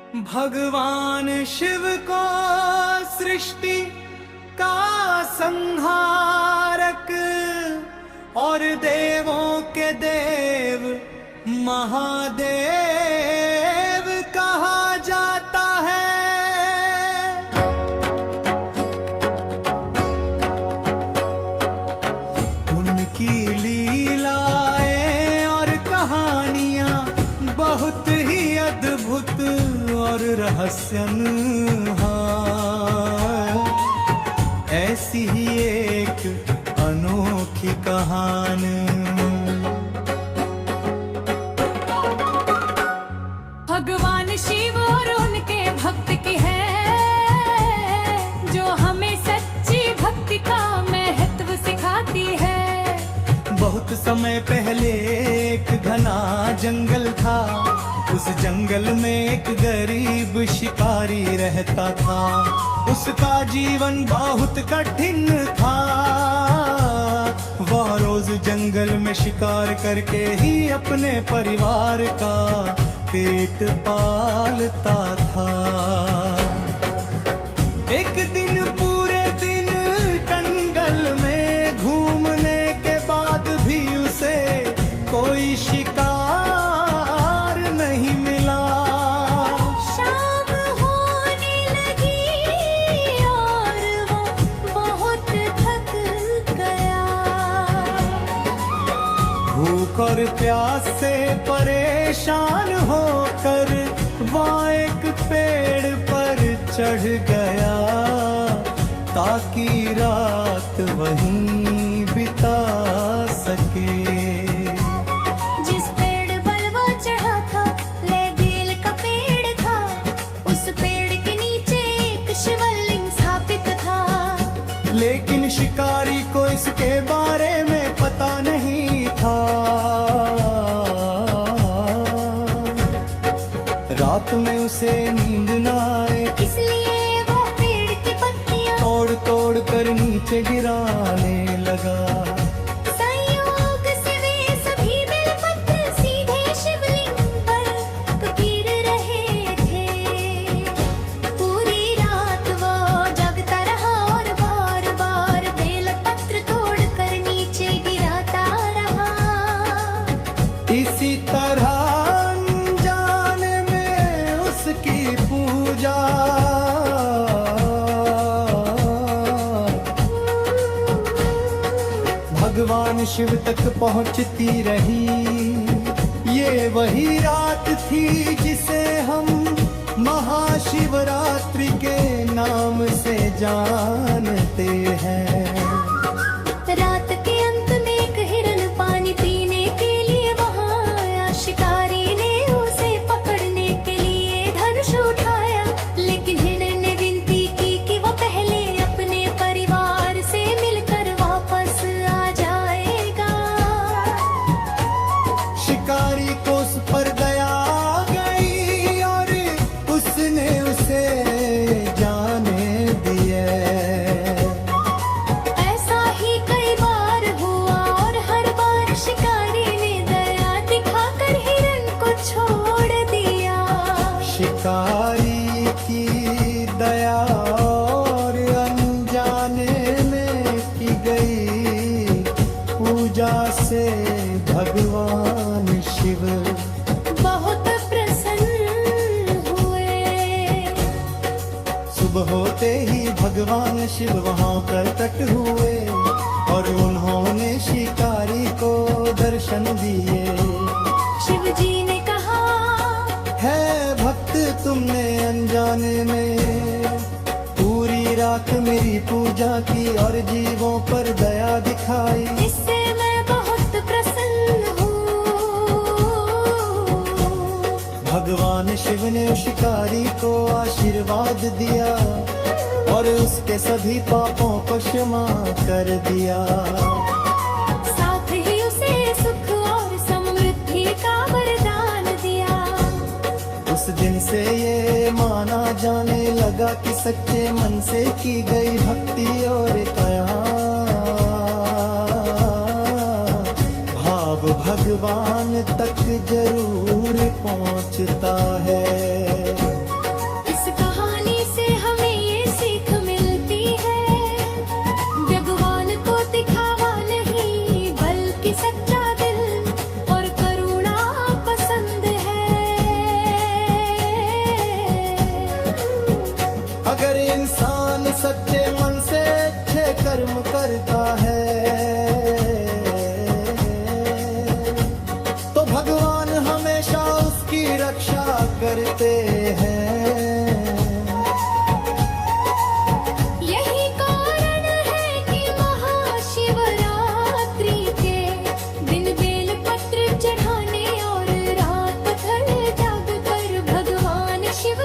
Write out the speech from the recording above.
भगवान शिव को सृष्टि का संहारक और देवों के देव महादेव कहा जाता है। उनकी लीलाएं और कहानियां बहुत ही अद्भुत और रहस्यमय। ऐसी ही एक अनोखी कहानी भगवान शिव और उनके भक्त की है, जो हमें सच्ची भक्ति का महत्व सिखाती है। बहुत समय पहले एक घना जंगल था। उस जंगल में एक गरीब शिकारी रहता था। उसका जीवन बहुत कठिन था। वह रोज जंगल में शिकार करके ही अपने परिवार का पेट पालता था। एक दिन पूरे दिन जंगल में घूमने के बाद भी उसे कोई शिकार नहीं मिला। शाम होने लगी और वो बहुत थक गया। भूख और प्यास से परेशान होकर वह एक पेड़ पर चढ़ गया, ताकि रात वहीं बिता सके। जिस पेड़ पर वो चढ़ा था, लेदील का पेड़ था। उस पेड़ के नीचे एक शिवलिंग स्थापित था। लेकिन शिकारी को इसके बारे में पता नहीं था। रात में उसे नींद न आए, इसलिए वो पेड़ की पत्तियां तोड़ तोड़ कर नीचे गिराने लगा। संयोग से वे सभी बेलपत्र सीधे शिवलिंग पर गिर रहे थे। पूरी रात वो जगता रहा और बार बार बेलपत्र तोड़कर नीचे गिराता रहा। इसी तरह अनजाने में उसकी पूजा भगवान शिव तक पहुंचती रही। ये वही रात थी जिसे हम महाशिवरात्रि के नाम से जानते हैं। रात के अंत में एक हिरन पानी पीने के लिए वहां आया। शिकारी ने उसे पकड़ने के लिए धनुष उठाया, लेकिन हिरन ने विनती की कि वो पहले अपने परिवार से मिलकर वापस आ जाएगा। शिकारी को उस पर दया आ गई और उसने उसे जाने दिए। ऐसा ही कई बार हुआ और हर बार शिकारी ने दया दिखाकर हिरन को छोड़ दिया। शिकारी की दया और अनजाने में की गई पूजा से भगवान शिव बहुत प्रसन्न हुए। सुबह होते ही भगवान शिव वहां प्रकट हुए और उन्होंने शिकारी को दर्शन दिए। शिव जी ने कहा, है भक्त, तुमने अनजाने में पूरी रात मेरी पूजा की और जीवों पर दया दिखाई। इससे मैं बहुत प्रसन्न हूँ। भगवान शिव ने उस शिकारी को आशीर्वाद दिया और उसके सभी पापों को क्षमा कर दिया। साथ ही उसे सुख और समृद्धि का वरदान दिया। उस दिन से ये माना जाने लगा कि सच्चे मन से की गई भक्ति और दया भाव भगवान तक जरूर पहुंचता है। करते हैं। यही कारण है कि महाशिवरात्रि के दिन बेल पत्र चढ़ाने और रात भर जाग कर भगवान शिव